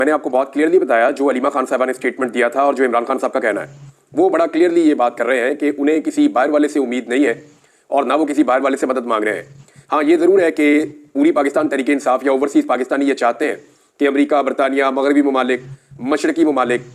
मैंने आपको बहुत क्लियरली बताया जो अलीमा खान साहबा ने स्टेटमेंट दिया था और जो इमरान खान साहब का कहना है, वो बड़ा क्लियरली ये बात कर रहे हैं कि उन्हें किसी बाहर वाले से उम्मीद नहीं है और ना वो किसी बाहर वाले से मदद मांग रहे हैं। हाँ, ये ज़रूर है कि पूरी पाकिस्तान तहरीक इंसाफ या ओवरसीज़ पाकिस्तानी ये चाहते हैं कि अमेरिका, बरतानिया, मगरबी ममालिक, मशरकी ममालिक,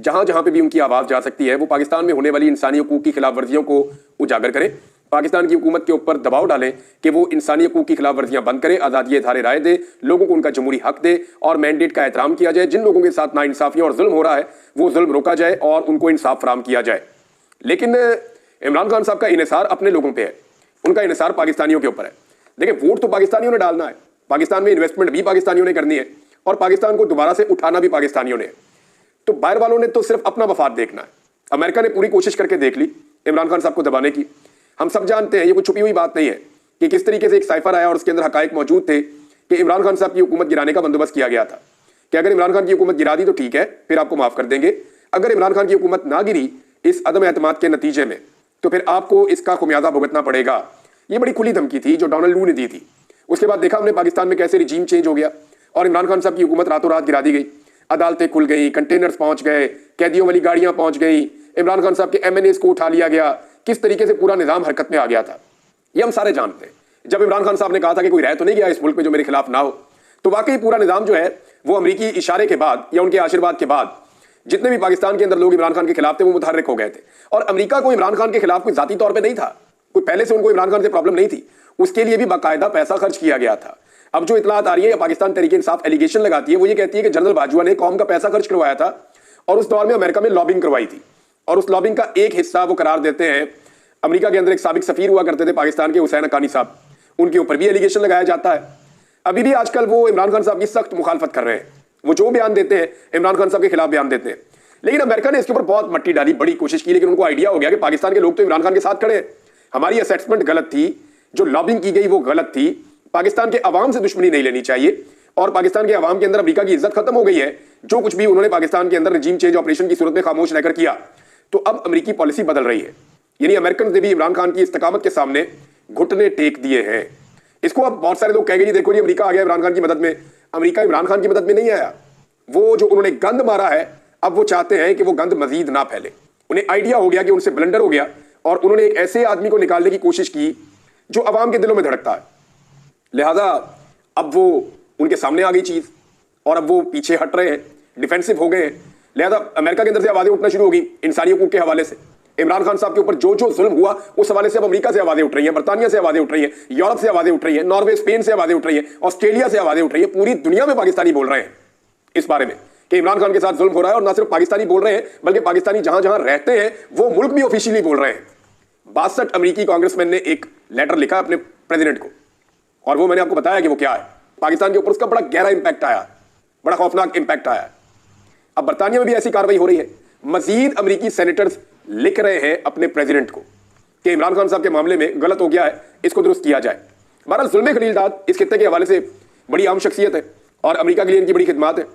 जहाँ जहाँ पे भी उनकी आवाज़ जा सकती है, वो पाकिस्तान में होने वाली इंसानी हकूक़ की खिलाफ वर्जियों को उजागर करें, पाकिस्तान की हुकूमत के ऊपर दबाव डालें कि वो इंसानी हकूक़ की खिलाफ वर्जियाँ बंद करे, आज़ादी इज़हार राय दे, लोगों को उनका जमहूरी हक दे और मैंडेट का एहतराम किया जाए। जिन लोगों के साथ नाइंसाफ़ियाँ और जुल्म हो रहा है वो जुल्म रोका जाए और उनको इंसाफ फराम किया जाए। लेकिन इमरान खान साहब का इन्हिसार अपने लोगों पर है, उनका इन्हिसार पाकिस्तानियों के ऊपर है। देखिए, वोट तो पाकिस्तानियों ने डालना है, पाकिस्तान में इन्वेस्टमेंट भी पाकिस्तानियों ने करनी है और पाकिस्तान को दोबारा से उठाना भी पाकिस्तानियों ने। तो बाहर वालों ने तो सिर्फ अपना मफाद देखना है। अमेरिका ने पूरी कोशिश करके देख ली इमरान खान साहब को दबाने की। हम सब जानते हैं, ये कोई छुपी हुई बात नहीं है कि किस तरीके से एक साइफर आया और उसके अंदर हकायक मौजूद थे कि इमरान खान साहब की हुकूमत गिराने का बंदोबस्त किया गया था कि अगर इमरान खान की हुकूमत गिरा दी तो ठीक है, फिर आपको माफ कर देंगे। अगर इमरान खान की हुकूमत ना गिरी इस अदम एतमाद के नतीजे में, तो फिर आपको इसका खुमियाजा भुगतना पड़ेगा। ये बड़ी खुली धमकी थी जो डोनाल्ड लू ने दी थी। उसके बाद देखा हमने पाकिस्तान में कैसे रिजीम चेंज हो गया और इमरान खान साहब की हुकूमत रातों रात गिरा दी गई। अदालतें खुल गई, कंटेनर्स पहुंच गए, कैदियों वाली गाड़ियां पहुंच गई, इमरान खान साहब के एमएनएस को उठा लिया गया, किस तरीके से पूरा निजाम हरकत में आ गया था ये हम सारे जानते हैं। जब इमरान खान साहब ने कहा था कि कोई रह तो नहीं गया इस मुल्क में जो मेरे खिलाफ ना हो, तो वाकई पूरा निजाम जो है वो अमरीकी इशारे के बाद या उनके आशीर्वाद के बाद जितने भी पाकिस्तान के अंदर लोग इमरान खान के खिलाफ थे वो मुतहर्रिक हो गए थे। और अमरीका को इमरान खान के खिलाफ कोई जाती तौर पर नहीं था, कोई पहले से उनको इमरान खान से प्रॉब्लम नहीं थी, उसके लिए भी बाकायदा पैसा खर्च किया गया था। अब जो इतलात आ रही है, पाकिस्तान तहरीक इंसाफ एलिगेशन लगाती है, वो ये कहती है कि जनरल बाजवा ने कौम का पैसा खर्च करवाया था और उस दौर में अमेरिका में लॉबिंग करवाई थी और उस लॉबिंग का एक हिस्सा वो करार देते हैं। अमेरिका के अंदर एक साबिक सफीर हुआ करते थे पाकिस्तान के, हुसैन हक्कानी साहब, उनके ऊपर भी एलिगेशन लगाया जाता है। अभी भी आजकल वो इमरान खान साहब की सख्त मुखालफत कर रहे हैं, वो जो बयान देते हैं इमरान खान साहब के खिलाफ बयान देते हैं। लेकिन अमेरिका ने इसके ऊपर बहुत मट्टी डाली, बड़ी कोशिश की, लेकिन उनको आइडिया हो गया कि पाकिस्तान के लोग तो इमरान खान के साथ खड़े हैं, हमारी असेसमेंट गलत थी, जो लॉबिंग की गई वो गलत थी, पाकिस्तान के अवाम से दुश्मनी नहीं लेनी चाहिए और पाकिस्तान के अवाम के अंदर अमेरिका की इज्जत खत्म हो गई है। जो कुछ भी उन्होंने पाकिस्तान के अंदर रिजीम चेंज ऑपरेशन की सूरत में खामोश रहकर किया, तो अब अमेरिकी पॉलिसी बदल रही है। यानी अमेरिकन ने भी इमरान खान की इस्तकामत के सामने घुटने टेक दिए हैं। इसको अब बहुत सारे लोग कहेंगे जी देखो जी अमेरिका आ गया इमरान खान की मदद में। अमेरिका इमरान खान की मदद में नहीं आया, वो जो उन्होंने गंद मारा है अब वो चाहते हैं कि वो गंद मजीद ना फैले। उन्हें आइडिया हो गया कि उनसे ब्लंडर हो गया और उन्होंने एक ऐसे आदमी को निकालने की कोशिश की जो अवाम के दिलों में धड़कता है। लिहाजा अब वो उनके सामने आ गई चीज और अब वो पीछे हट रहे हैं, डिफेंसिव हो गए हैं। लिहाजा अमेरिका के अंदर से आवाजें उठना शुरू हो गई इंसानी हकूक के हवाले से। इमरान खान साहब के ऊपर जो जो जुल्म हुआ उस हवाले से अब अमेरिका से आवाजें उठ रही हैं, बरतानिया से आवाजें उठ रही हैं, यूरोप से आवाजें उठ रही हैं, नॉर्वे, स्पेन से आवाजें उठ रही हैं, ऑस्ट्रेलिया से आवाजें उठ रही हैं। पूरी दुनिया में पाकिस्तानी बोल रहे हैं इस बारे में कि इमरान खान के साथ जुल्म हो रहा है। और ना सिर्फ पाकिस्तानी बोल रहे हैं बल्कि पाकिस्तानी जहां जहां रहते हैं वो मुल्क भी ऑफिशियली बोल रहे हैं। 62 अमेरिकी कांग्रेसमैन ने एक लेटर लिखा अपने प्रेसिडेंट को और वो मैंने आपको बताया कि वो क्या है। पाकिस्तान के ऊपर उसका बड़ा गहरा इंपैक्ट आया, बड़ा खौफनाक इंपैक्ट आया। अब बरतानिया में भी ऐसी कार्रवाई हो रही है। मजीद अमेरिकी सेनेटर्स लिख रहे हैं अपने प्रेसिडेंट को कि इमरान खान साहब के मामले में गलत हो गया है, इसको दुरुस्त किया जाए। बहरहाल जुल्मे खलील दाद इस खित्ते के हवाले से बड़ी आम शख्सियत है और अमेरिका के लिए इनकी बड़ी खिदमत है।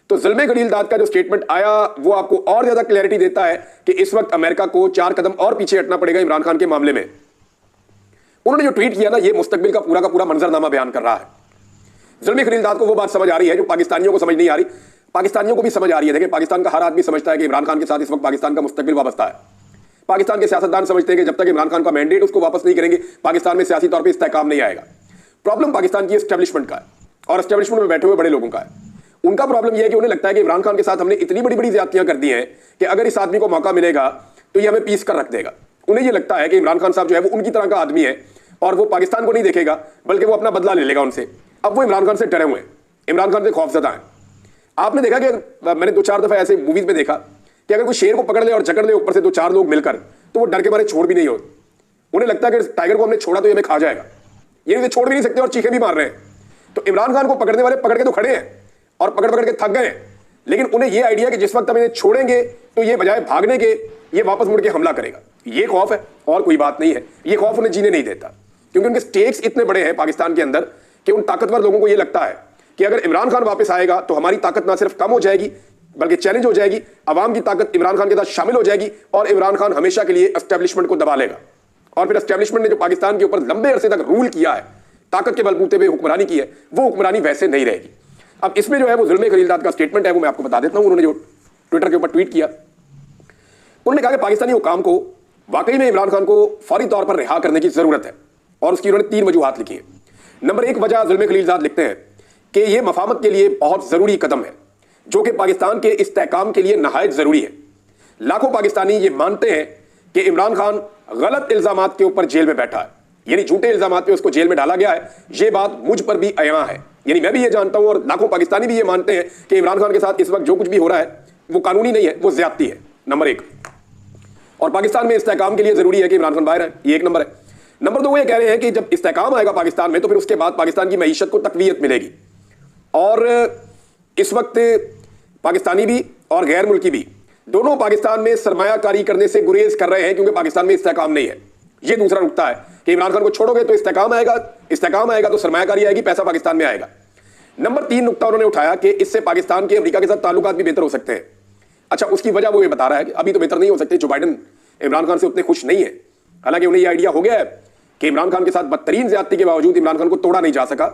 तो जुल्मे खलील दाद का जो स्टेटमेंट आया वो आपको और ज्यादा क्लैरिटी देता है कि इस वक्त अमेरिका को 4 कदम और पीछे हटना पड़ेगा इमरान खान के मामले में। उन्होंने जो ट्वीट किया ना, ये मुस्तकबिल का पूरा मंजरनामा बयान कर रहा है। जुल्मे खलील दाद को वो बात समझ आ रही है जो पाकिस्तानियों को समझ नहीं आ रही, पाकिस्तानियों को भी समझ आ रही है। देखिए, पाकिस्तान का हर आदमी समझता है कि इमरान खान के साथ इस वक्त पाकिस्तान का मुस्तकबिल वाबस्ता है। पाकिस्तान के सियासतदान समझते हैं कि जब तक इमरान खान का मैंडेट उसको वापस नहीं करेंगे पाकिस्तान में सियासी तौर पर इस्तेहकाम नहीं आएगा। प्रॉब्लम पाकिस्तान की एस्टेब्लिशमेंट का है और एस्टेब्लिशमेंट में बैठे हुए बड़े लोगों का है। उनका प्रॉब्लम यह है कि उन्हें लगता है कि इमरान खान के साथ हमने इतनी बड़ी बड़ी ज्यादतियां कर दी हैं कि अगर इस आदमी को मौका मिलेगा तो ये हमें पीस कर रख देगा। उन्हें यह लगता है कि इमरान खान साहब जो है वो उनकी तरह का आदमी है और वो पाकिस्तान को नहीं देखेगा बल्कि वो अपना बदला ले लेगा उनसे। अब वो इमरान खान से डरे हुए हैं, इमरान खान से खौफजदा हैं। आपने देखा कि मैंने 2-4 दफा ऐसे मूवीज में देखा कि अगर कोई शेर को पकड़ ले और जकड़ ले ऊपर से 2-4 लोग मिलकर, तो वो डर के मारे छोड़ भी नहीं होते। उन्हें लगता है कि टाइगर को हमने छोड़ा तो ये हमें खा जाएगा, ये नहीं छोड़ भी नहीं सकते और चीखे भी मार रहे हैं। तो इमरान खान को पकड़ने वाले पकड़ के तो खड़े हैं और पकड़ के थक गए हैं, लेकिन उन्हें यह आइडिया कि जिस वक्त हम इन्हें छोड़ेंगे तो ये बजाय भागने के ये वापस मुड़ के हमला करेगा। ये खौफ है और कोई बात नहीं है। ये खौफ उन्हें जीने नहीं देता क्योंकि उनके स्टेक्स इतने बड़े हैं पाकिस्तान के अंदर कि उन ताकतवर लोगों को यह लगता है कि अगर इमरान खान वापस आएगा तो हमारी ताकत ना सिर्फ कम हो जाएगी बल्कि चैलेंज हो जाएगी, अवाम की ताकत इमरान खान के साथ शामिल हो जाएगी और इमरान खान हमेशा के लिए एस्टेब्लिशमेंट को दबा लेगा। और फिर एस्टेब्लिशमेंट ने जो पाकिस्तान के ऊपर लंबे अरसे तक रूल किया है, ताकत के बलबूते पे हुक्मरानी की है, वो हुक्मरानी वैसे नहीं रहेगी। अब इसमें जो है वो जुल्म खलीलजाद का स्टेटमेंट है, वो मैं आपको बता देता हूं। उन्होंने जो ट्विटर के ऊपर ट्वीट किया, उन्होंने कहा कि पाकिस्तानी हुकाम को वाकई में इमरान खान को फौरी तौर पर रिहा करने की जरूरत है, और उसकी उन्होंने 3 वजूहात लिखी है। नंबर 1 वजह जुल्म खलीलजाद लिखते हैं कि यह मफामत के लिए बहुत जरूरी कदम है, जो कि पाकिस्तान के इस्तेहकाम के लिए नहायत जरूरी है। लाखों पाकिस्तानी ये मानते हैं कि इमरान खान गलत इल्जामात के ऊपर जेल में बैठा है, यानी झूठे इल्जामात पे उसको जेल में डाला गया है। यह बात मुझ पर भी अयां है, यानी मैं भी ये जानता हूं और लाखों पाकिस्तानी भी ये मानते हैं कि इमरान खान के साथ इस वक्त जो कुछ भी हो रहा है वो कानूनी नहीं है, वो ज्यादती है। नंबर 1। और पाकिस्तान में इस्तेहकाम के लिए जरूरी है कि इमरान खान बाहर है, ये 1 नंबर है। नंबर 2 वो ये कह रहे हैं कि जब इस्तेहकाम आएगा पाकिस्तान में तो फिर उसके बाद पाकिस्तान की मईशत को तकवीयत मिलेगी। और इस वक्त पाकिस्तानी भी और गैर मुल्की भी दोनों पाकिस्तान में सरमायाकारी करने से गुरेज कर रहे हैं, क्योंकि पाकिस्तान में इस्तेहकाम नहीं है। ये दूसरा नुकता है कि इमरान खान को छोड़ोगे तो इस्तेहकाम आएगा तो सरमायाकारी आएगी, पैसा पाकिस्तान में आएगा। नंबर 3 नुकता उन्होंने उठाया कि इससे पाकिस्तान के अमेरिका के साथ ताल्लुकात भी बेहतर हो सकते हैं। अच्छा, उसकी वजह वो ये बता रहा है कि अभी तो बेहतर नहीं हो सकते, जो बाइडन इमरान खान से उतने खुश नहीं है। हालांकि उन्हें यह आइडिया हो गया है कि इमरान खान के साथ बदतरीन ज्यादती के बावजूद इमरान खान को तोड़ा नहीं जा सका।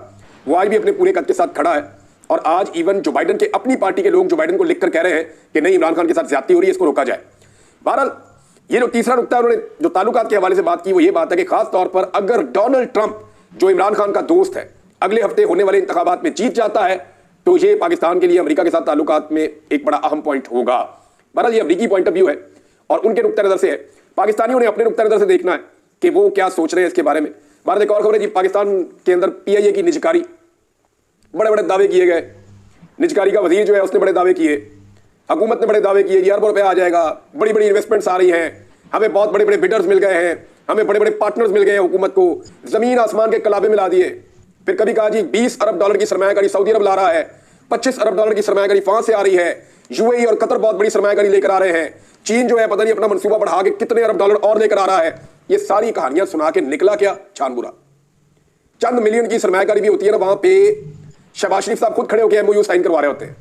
वो आज भी अपने पूरे कद के साथ खड़ा है, और आज इवन जो बाइडन के अपनी पार्टी के लोग जो बाइडन को लिखकर कह रहे हैं कि नहीं, इमरान खान के साथ ज्यादती हो रही है, इसको रोका जाए। बहरहाल ये जो तीसरा नुकता उन्होंने जो ताल्लुकात के हवाले से बात की, वो ये बात है कि खास तौर पर अगर डोनाल्ड ट्रंप, जो इमरान खान का दोस्त है, अगले हफ्ते होने वाले इंतखाबात में जीत जाता है तो ये पाकिस्तान के लिए अमेरिका के साथ ताल्लुकात में एक बड़ा अहम पॉइंट होगा। बहरहाल ये अमेरिकी पॉइंट ऑफ व्यू है और उनके नुक्ता नजर से है। पाकिस्तानियों ने अपने नुक्ता नजर से देखना है कि वो क्या सोच रहे हैं इसके बारे में। भारत एक और खबर है जी, पाकिस्तान के अंदर PIA की निजकारी, बड़े बड़े दावे किए गए। निजकारी का वजीर जो है उसने बड़े दावे किए, हुकूमत ने बड़े दावे किए कि अरबों रुपए आ जाएगा, बड़ी बड़ी इन्वेस्टमेंट्स आ रही हैं, हमें बहुत बड़े बड़े बिडर्स मिल गए हैं, हमें बड़े बड़े पार्टनर्स मिल गए हैं, हुकूमत को जमीन आसमान के कलाबे मिला दिए। फिर कभी कहा जी 20 अरब डॉलर की सरमायाकारी सऊदी अरब ला रहा है, 25 अरब डॉलर की सरमायाकारी फ्रांस से आ रही है, UAE और कतर बहुत बड़ी सरमायाकारी लेकर आ रहे हैं, चीन जो है पता नहीं अपना मंसूबा बढ़ा के कितने अरब डॉलर और लेकर आ रहा है। ये सारी कहानियां सुना के निकला क्या? छानबुरा। चंद मिलियन की सरमायाकारी भी होती है ना, वहां पे शहबाज शरीफ साहब खुद खड़े होकर MOU साइन करवा रहे होते हैं।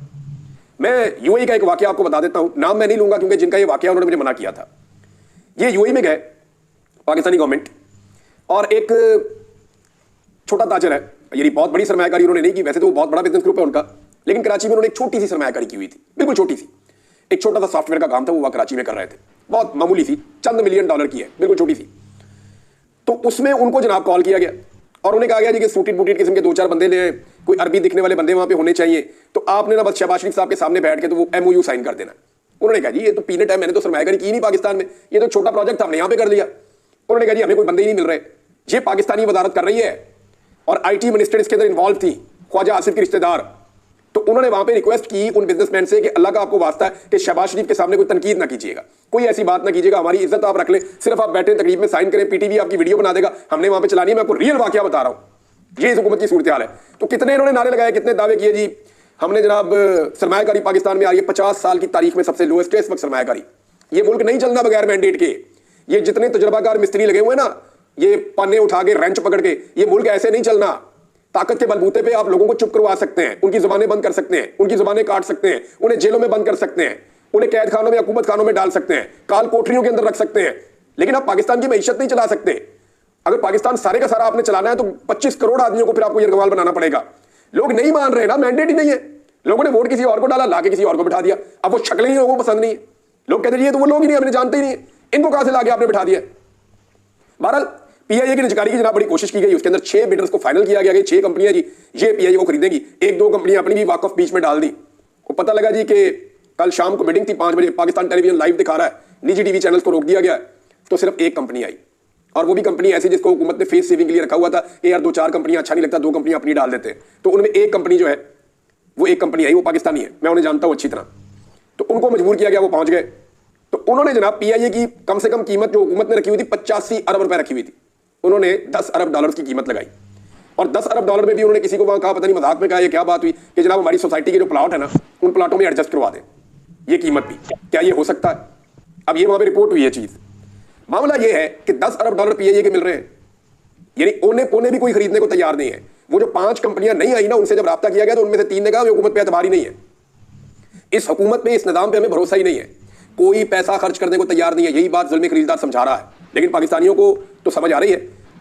मैं UAE का एक वाकया आपको बता देता हूं, नाम मैं नहीं लूंगा क्योंकि जिनका ये वाकया उन्होंने मुझे मना किया था। ये UAE में गए पाकिस्तानी गवर्नमेंट, और एक छोटा ताजर है, यानी बहुत बड़ी सरमायाकारी उन्होंने नहीं की, वैसे तो वो बहुत बड़ा बिजनेस ग्रुप है उनका, लेकिन कराची में उन्होंने एक छोटी सी सरमायाकारी की हुई थी, बिल्कुल छोटी सी। एक छोटा सा सॉफ्टवेयर का काम था, वो कराची में कर रहे थे, बहुत मामूली सी, चंद मिलियन डॉलर की है, बिल्कुल छोटी सी। तो उसमें उनको जनाब कॉल किया गया और उन्हें कहा गया जी कि सूटेड बूटेड किस्म के 2-4 बंदे ले, कोई अरबी दिखने वाले बंदे वहां पे होने चाहिए, तो आपने ना बस शहबाज शरीफ साहब के सामने बैठ के तो वो MOU साइन कर देना। उन्होंने कहा जी ये तो पीनट है, मैंने तो सरमायाकारी की नहीं पाकिस्तान में, ये तो छोटा प्रोजेक्ट था, हमने यहाँ पे कर लिया। उन्होंने कहा जी हमें कोई बंदे ही नहीं मिल रहे। ये पाकिस्तानी वजारत कर रही है और IT मिनिस्टर इसके अंदर इन्वॉल्व थी, ख्वाजा आसिफ की रिश्तेदार। तो उन्होंने वहां पे रिक्वेस्ट की उन बिजनेसमैन से कि अल्लाह का आपको वास्ता है कि शहबाज शरीफ के सामने कोई तनकीद ना कीजिएगा, कोई ऐसी बात ना कीजिएगा, हमारी इज्जत आप रख ले, सिर्फ आप बैठे तकरीब में साइन करें, PTV आपकी वीडियो बना देगा, हमने वहां पे चलानी है। मैं आपको रियल वाकया बता रहा हूं, ये इस हुकूमत की सूरत हाल है। तो कितने इन्होंने नारे लगाए, कितने दावे किए जी हमने जनाब सरमायाकारी पाकिस्तान में आ रही है, 50 साल की तारीख में सबसे लोएस्ट है इस वक्त सरमायाकारी। ये मुल्क नहीं चलना बगैर मैंडेट के। ये जितने तजुर्बाकार मिस्त्री लगे हुए ना, ये पन्ने उठा के रेंच पकड़ के, ये मुल्क ऐसे नहीं चलना। ताकत के बलबूते पे आप लोगों को चुप करवा सकते हैं, उनकी जुबानें बंद कर सकते हैं, उनकी जुबानें काट सकते हैं, उन्हें जेलों में बंद कर सकते हैं, उन्हें कैद खानों में, हुकूमत खानों में डाल सकते हैं, काल कोठरियों के अंदर रख सकते हैं, लेकिन आप पाकिस्तान की मईशत नहीं चला सकते। अगर पाकिस्तान सारे का सारा आपने चलाना है तो 25 करोड़ आदमियों को फिर आपको यरगमाल बनाना पड़ेगा। लोग नहीं मान रहे ना, मैंडेट ही नहीं है। लोगों ने वोट किसी और को डाला, लाके किसी और को बिठा दिया। अब वो शक्लें ही लोगों को पसंद नहीं है, लोग कहते हैं ये तो वो लोग ही नहीं, हमने जानते ही नहीं, इनको कहां से लाके आपने बिठा दिया। बहरहाल PIA की निजकारी की जनाब बड़ी कोशिश की गई, उसके अंदर 6 बिडर्स को फाइनल किया गया कि 6 कंपनियां जी ये PIA को खरीदेंगी। 1-2 कंपनियां अपनी भी वाकफ बीच में डाल दी। वो पता लगा जी कि कल शाम को मीटिंग थी 5 बजे, पाकिस्तान टेलीविजन लाइव दिखा रहा है, निजी TV चैनल्स को रोक दिया गया, तो सिर्फ 1 कंपनी आई, और वो भी कंपनी ऐसी जिसको हुकूमत ने फेस सेविंग के लिए रखा हुआ था कि यार 2-4 कंपनियां अच्छा नहीं लगता, 2 कंपनियां अपनी डाल देते हैं। तो उनमें 1 कंपनी जो है वो 1 कंपनी आई, वो पाकिस्तानी है, मैं उन्हें जानता हूं अच्छी तरह। तो उनको मजबूर किया गया, वो पहुंच गए। तो उन्होंने जनाब PIA की कम से कम कीमत जो हुकूमत ने रखी हुई थी 85 अरब रुपए रखी हुई थी, उन्होंने 10 अरब डॉलर की कीमत लगाई। और 10 अरब डॉलर में भी उन्होंने किसी को वहां कहा, पता नहीं मजाक में कहा, ये क्या बात हुई कि जनाब हमारी सोसाइटी के जो प्लॉट है ना, उन प्लॉटों में एडजस्ट करवा दें ये कीमत भी। क्या ये हो सकता है? अब ये वहां पे रिपोर्ट हुई है चीज। मामला ये है कि 10 अरब डॉलर PIA के मिल रहे हैं, यानी ओने पोने भी कोई खरीदने को तैयार नहीं है। वो जो 5 कंपनियां नहीं आई ना, उनसे जब राब्ता किया गया तो उनमें से 3 ने कहा हुकूमत पे एतबार ही नहीं है, इस हुकूमत पे, इस निजाम पे हमें भरोसा ही नहीं है, कोई पैसा खर्च करने को तैयार नहीं है। यही बात जुल्म खलीलजाद समझा रहा है, लेकिन पाकिस्तानियों को तो समझ आ रही है।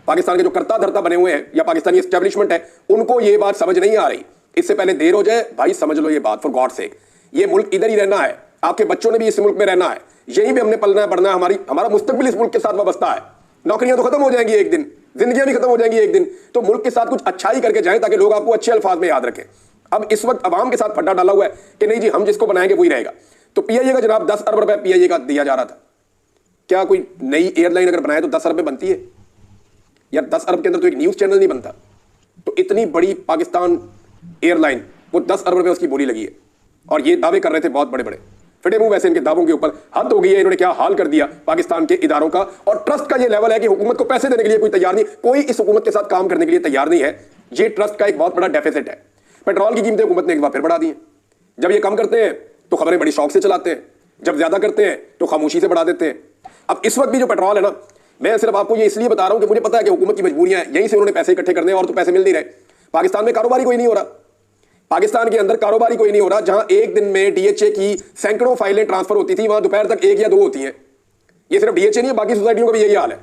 पाकिस्तान के जो कर्ता धर्ता बने हुए हैं या पाकिस्तानी एस्टेब्लिशमेंट है, उनको ये बात समझ नहीं आ रही इससे पहले देर हो जाए। भाई समझ लो ये बात, फॉर गॉड सेक, ये मुल्क इधर ही रहना है, आपके बच्चों ने भी इस मुल्क में रहना है, यहीं पे हमने पलना है बढ़ना है, हमारा मुस्तकबिल इस मुल्क के साथ वाबस्ता है। नौकरियां तो खत्म हो जाएंगी एक दिन, जिंदगियां भी खत्म हो जाएंगी एक दिन, तो मुल्क के साथ कुछ अच्छा ही करके जाएं ताकि लोग आपको अच्छे अल्फाज में याद रखें। अब इस वक्त अवाम के साथ फड्डा डाला हुआ है कि नहीं जी हम जिसको बनाएंगे वही रहेगा। तो पीआईए का जनाब 10 अरब रुपए पीआईए का दिया जा रहा था। क्या कोई नई एयरलाइन अगर बनाए तो 10 अरब में बनती है यार? 10 अरब के अंदर तो एक न्यूज चैनल नहीं बनता। तो इतनी बड़ी पाकिस्तान एयरलाइन, वो 10 अरब रुपए उसकी बोली लगी है, और ये दावे कर रहे थे बहुत बड़े बड़े। फिटे मुंह वैसे इनके दावों के ऊपर हद हो गई है। इन्होंने क्या हाल कर दिया पाकिस्तान के इदारों का। और ट्रस्ट का ये लेवल है कि हुकूमत को पैसे देने के लिए कोई तैयार नहीं, कोई इस हुकूमत के साथ काम करने के लिए तैयार नहीं है। ये ट्रस्ट का एक बहुत बड़ा डेफिसिट है। पेट्रोल की कीमतें हुकूमत ने एक बार फिर बढ़ा दी हैं। जब ये कम करते हैं तो खबरें बड़ी शौक से चलाते हैं, जब ज्यादा करते हैं तो खामोशी से बढ़ा देते हैं। अब इस वक्त भी जो पेट्रोल है ना, मैं सिर्फ आपको ये इसलिए बता रहा हूं कि मुझे पता है कि हुकूमत की मजबूरियां हैं, यहीं से उन्होंने पैसे इकट्ठे करने हैं और तो पैसे मिल नहीं रहे। पाकिस्तान में कारोबारी कोई नहीं हो रहा, पाकिस्तान के अंदर कारोबारी कोई नहीं हो रहा। जहां एक दिन में डीएचए की सैकड़ों फाइलें ट्रांसफर होती थी, वहां दोपहर तक 1 या 2 होती हैं। ये सिर्फ डीएचए नहीं है, बाकी सोसाइटियों का भी यही हाल है,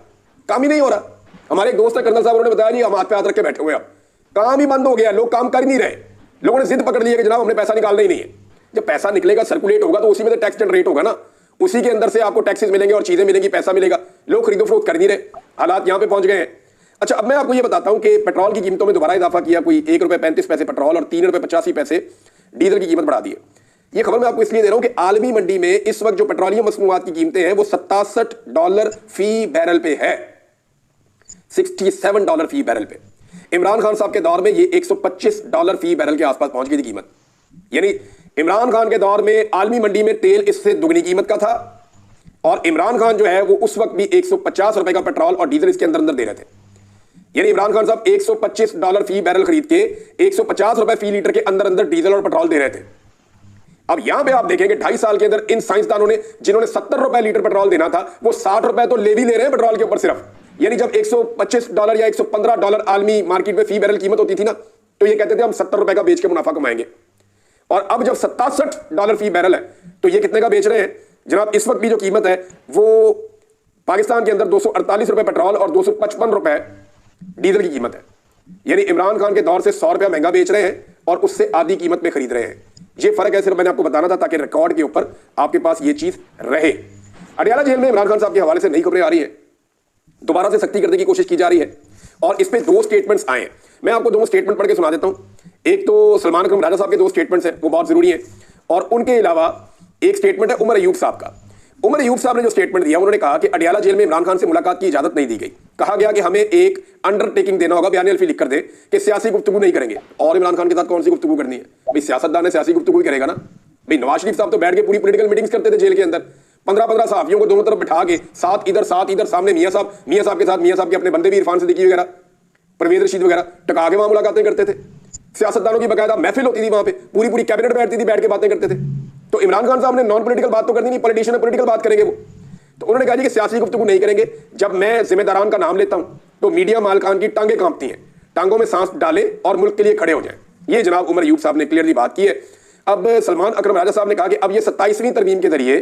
काम ही नहीं हो रहा। हमारे एक दोस्त है कर्नल साहब, उन्होंने बताया जी हम हाथ पे हाथ रख के बैठे हुए हैं, काम ही बंद हो गया, लोग काम कर ही नहीं रहे। लोगों ने जिद पकड़ ली है कि जनाब हमने पैसा निकालना ही नहीं है। जब पैसा निकलेगा, सर्कुलेट होगा, तो उसी में से टैक्स जनरेट होगा ना, उसी के अंदर से आपको टैक्सेस मिलेंगे और चीजें मिलेंगी, पैसा मिलेगा। लोग खरीदो फरोख्त कर नहीं रहे, हालात यहां पे पहुंच गए हैं। अच्छा, अब मैं आपको ये बताता हूं कि पेट्रोल की कीमतों में दोबारा इजाफा किया, कोई ₹1.35 पेट्रोल और ₹3.85 डीजल की कीमत बढ़ा दी है। ये खबर मैं आपको इसलिए दे रहा हूं कि आलमी मंडी में इस वक्त जो पेट्रोलियम मसनूआत की कीमतें हैं वो $67 फी बैरल पे है, $67 फी बैरल पे। इमरान खान साहब के दौर में ये $125 फी बैरल के आसपास पहुंच गई थी कीमत। यानी इमरान खान के दौर में आलमी मंडी में तेल इससे दुगनी कीमत का था, और इमरान खान जो है वो उस वक्त भी $150 का पेट्रोल और डीजल इसके अंदर अंदर दे रहे थे। यानी इमरान खान साहब $125 फी बैरल खरीद के ₹150 फी लीटर के अंदर अंदर डीजल और पेट्रोल दे रहे थे। अब यहां पे आप देखेंगे 2.5 साल के अंदर इन साइंसदानों ने, जिन्होंने ₹70 लीटर पेट्रोल देना था, वो ₹60 तो ले भी ले रहे हैं पेट्रोल के ऊपर सिर्फ। यानी जब $125 या $115 आलमी मार्केट में फी बैरल कीमत होती थी ना, तो ये कहते थे हम ₹70 का बेच के मुनाफा कमाएंगे। और अब जब $67 फी बैरल है, तो ये कितने का बेच रहे हैं जनाब? इस वक्त भी जो कीमत है वो पाकिस्तान के अंदर ₹248 पेट्रोल और ₹255 डीजल की कीमत है। यानी इमरान खान के दौर से ₹100 महंगा बेच रहे हैं और उससे आधी कीमत में खरीद रहे हैं। ये फर्क है, सिर्फ मैंने आपको बताना था ताकि रिकॉर्ड के ऊपर आपके पास ये चीज रहे। अडयाला जेल में इमरान खान साहब के हवाले से नई खबरें आ रही है, दोबारा से सख्ती करने की कोशिश की जा रही है, और इस पे 2 स्टेटमेंट्स आए हैं। मैं आपको 2 स्टेटमेंट पढ़ के सुना देता हूं। एक तो सलमान अकरम राजा साहब के 2 स्टेटमेंट्स हैं, वो बहुत जरूरी है, और उनके अलावा एक स्टेटमेंट है उमर अयूब साहब का। उमर अयूब साहब ने जो स्टेटमेंट दिया, उन्होंने कहा कि अडयाला जेल में इमरान खान से मुलाकात की इजाजत नहीं दी गई। कहा गया कि हमें एक अंडरटेकिंग देना होगा, बयान अल्फी लिख कर दे कि सियासी गुफ्तगू नहीं करेंगे। और इमरान खान के साथ कौन सी गुफ्तगू करनी है भाई? सियासतदान है, सियासी गुफ्तगू ही करेगा ना भाई। नवाज शरीफ साहब तो बैठ के पूरी पॉलिटिकल मीटिंग्स करते थे जेल के अंदर, 15-15 सहाफियों को दोनों तरफ बिठा के, साथ इधर सामने मियां साहब के साथ मियां साहब के अपने बंदे भी, इरफान सिद्दीकी वगैरह, परवेज रशीद वगैरह, टका के वहां मुलाकातें करते थे। सियासतदानों की बकायदा महफिल होती थी वहां पे, पूरी कैबिनेट बैठती थी, बैठ के बातें करते थे। तो इमरान खान साहब ने नॉन पॉलिटिकल बात तो करनी नहीं, पॉलिटिशियन पॉलिटिकल बात करेंगे वो। तो उन्होंने कहा जी कि सियासी गुफ्तगू नहीं करेंगे। जब मैं जिम्मेदारान का नाम लेता हूं तो मीडिया मालकान की टांगें कांपती हैं, टांगों में सांस डालें और मुल्क के लिए खड़े हो जाएं। ये जनाब उमर अयूब साहब ने क्लियरली बात की है। अब सलमान अकरम राजा साहब ने कहा कि अब ये 27वीं तरमीम के जरिए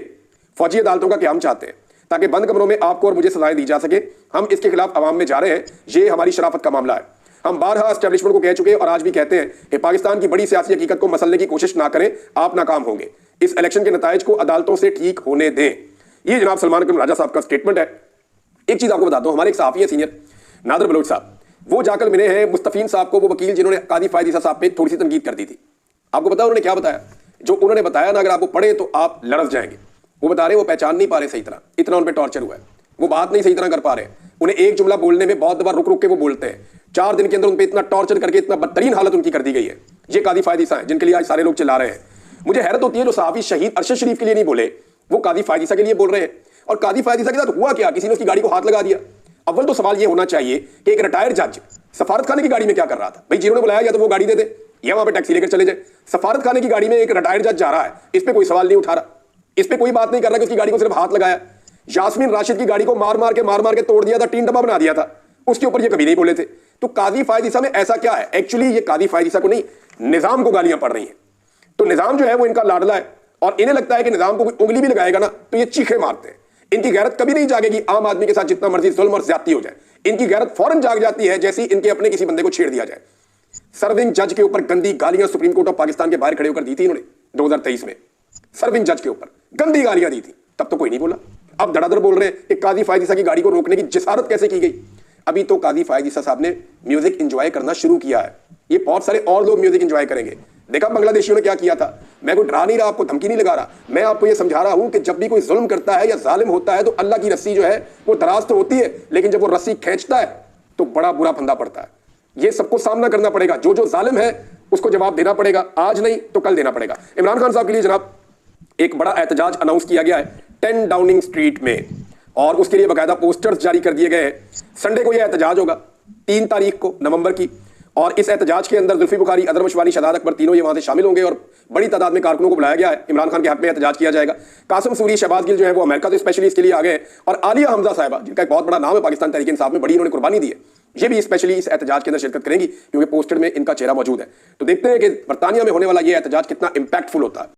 फौजी अदालतों का क्याम चाहते हैं ताकि बंद कमरों में आपको और मुझे सजाएं दी जा सके। हम इसके खिलाफ अवाम में जा रहे हैं, ये हमारी शराफत का मामला है। हम बारहा एस्टेब्लिशमेंट को कह चुके हैं और आज भी कहते हैं कि पाकिस्तान की बड़ी सियासी हकीकत को मसलने की कोशिश ना करें, आप नाकाम होंगे। इस इलेक्शन के नताइज को अदालतों से ठीक होने दें। ये जनाब सलमान अकरम राजा साहब का स्टेटमेंट है। एक चीज आपको बताता हूं, हमारे एक सहाफी है सीनियर नादर बलोच साहब, वो जाकर मिले हैं मुस्तफीन साहब को, वो वकील जिन्होंने कादी फायद ईसा साहब पे थोड़ी सी तनकीद कर दी थी। आपको पता है उन्होंने क्या बताया? जो उन्होंने बताया ना, अगर आपको पढ़े तो आप लड़स जाएंगे। वो बता रहे वो पहचान नहीं पा रहे सही तरह, इतना उन पर टॉर्चर हुआ है, वो बात नहीं सही तरह कर पा रहे। उन्हें एक जुमला बोलने में बहुत दफा रुक रुक के वो बोलते हैं। 4 दिन के अंदर उन पर इतना टॉर्चर करके इतना बदतरीन हालत उनकी कर दी गई है। ये कादी फायद ईसा है जिनके लिए आज सारे लोग चिल्ला रहे हैं। मुझे हैरत होती है जो सहाफी शहीद अरशद शरीफ के लिए नहीं बोले, वो कादी फायद ईसा के लिए बोल रहे हैं। और कादी फायद ईसा के साथ हुआ क्या? किसी ने उसकी गाड़ी को हाथ लगा दिया। अव्वल तो सवाल ये होना चाहिए कि एक रिटायर्ड जज सफारत खाने की गाड़ी में क्या कर रहा था? भाई जिन्होंने बुलाया या तो वो गाड़ी दे दे या वहां पे टैक्सी लेकर चले जाए। सफारत खाने की गाड़ी में एक रिटायर्ड जज जा रहा है, इस पे कोई सवाल नहीं उठा रहा, इस पे कोई बात नहीं कर रहा कि उसकी गाड़ी को सिर्फ हाथ लगाया। यास्मीन राशिद की गाड़ी को मार मार के तोड़ दिया था, टीन डब्बा बना दिया था, उसके ऊपर ये कभी नहीं बोले थे। तो कादी फायद ईसा में ऐसा क्या है? एक्चुअली ये कादी फायद ईसा को नहीं, निजाम को गालियां पड़ रही हैं। तो निजाम जो है वो इनका लाडला है और इन्हें लगता है कि निजाम को कोई उंगली भी लगाएगा ना तो ये चीखे मारते हैं। इनकी गैरत कभी नहीं जागेगी आम आदमी के साथ जितना मर्जी जुल्म और ज्यादती हो जाए। इनकी गैरत फौरन जाग जाती है जैसे इनके अपने किसी बंदे को छेड़ दिया जाए। सर्विंग जज के ऊपर गंदी गालियां सुप्रीम कोर्ट ऑफ पाकिस्तान के बाहर खड़े होकर दी थी इन्होंने 2023 में। सर्विंग जज के ऊपर गंदी गालियां दी थी, तब तो कोई नहीं बोला। अब धड़ाधड़ बोल रहे हैं कि काजी फायद ईसा की गाड़ी को रोकने की जिसारत कैसे की गई। अभी तो काजी फायद ईसा साहब ने म्यूजिक एंजॉय करना शुरू किया है, ये बहुत सारे और लोग म्यूजिक एंजॉय करेंगे। देखा बांग्लादेशियों ने क्या किया था। मैं कोई डरा नहीं रहा, आपको धमकी नहीं लगा रहा, मैं आपको ये समझा रहा हूं कि जब भी कोई जुल्म करता है या जालिम होता है तो अल्लाह की रस्सी जो है वो दराज तो होती है, लेकिन जब वो रस्सी खींचता है तो बड़ा बुरा फंदा पड़ता है। ये सबको सामना करना पड़ेगा, जो जो जालिम है उसको जवाब देना पड़ेगा, आज नहीं तो कल देना पड़ेगा। इमरान खान साहब के लिए जनाब एक बड़ा एहतजाज अनाउंस किया गया है 10 डाउनिंग स्ट्रीट में, और उसके लिए बाकायदा पोस्टर्स जारी कर दिए गए हैं। संडे को यह एहतजाज होगा 3 तारीख को नवंबर की, और इस एहतजाज के अंदर जुल्फी बुखारी, अदर मशवारी, शहजाद अकबर तीनों ये वहां से शामिल होंगे और बड़ी तादाद में कारकुनों को बुलाया गया है। इमरान खान के हक में एहतजाज किया जाएगा। कासिम सूरी, शहबाज गिल जो है वो अमेरिका से स्पेशली इसके लिए आ गए हैं, और आलिया हमजा साहिबा जिनका एक बहुत बड़ा नाम है पाकिस्तान तहरीक इंसाफ में, बड़ी इन्होंने कुर्बानी दी है, ये भी स्पेशली इस एहतजाज के अंदर शिरकत करेंगी क्योंकि पोस्टर में इनका चेहरा मौजूद है। तो देखते हैं कि बरतानिया में होने वाला ये एहतजाज कितना इंपैक्टफुल होता है।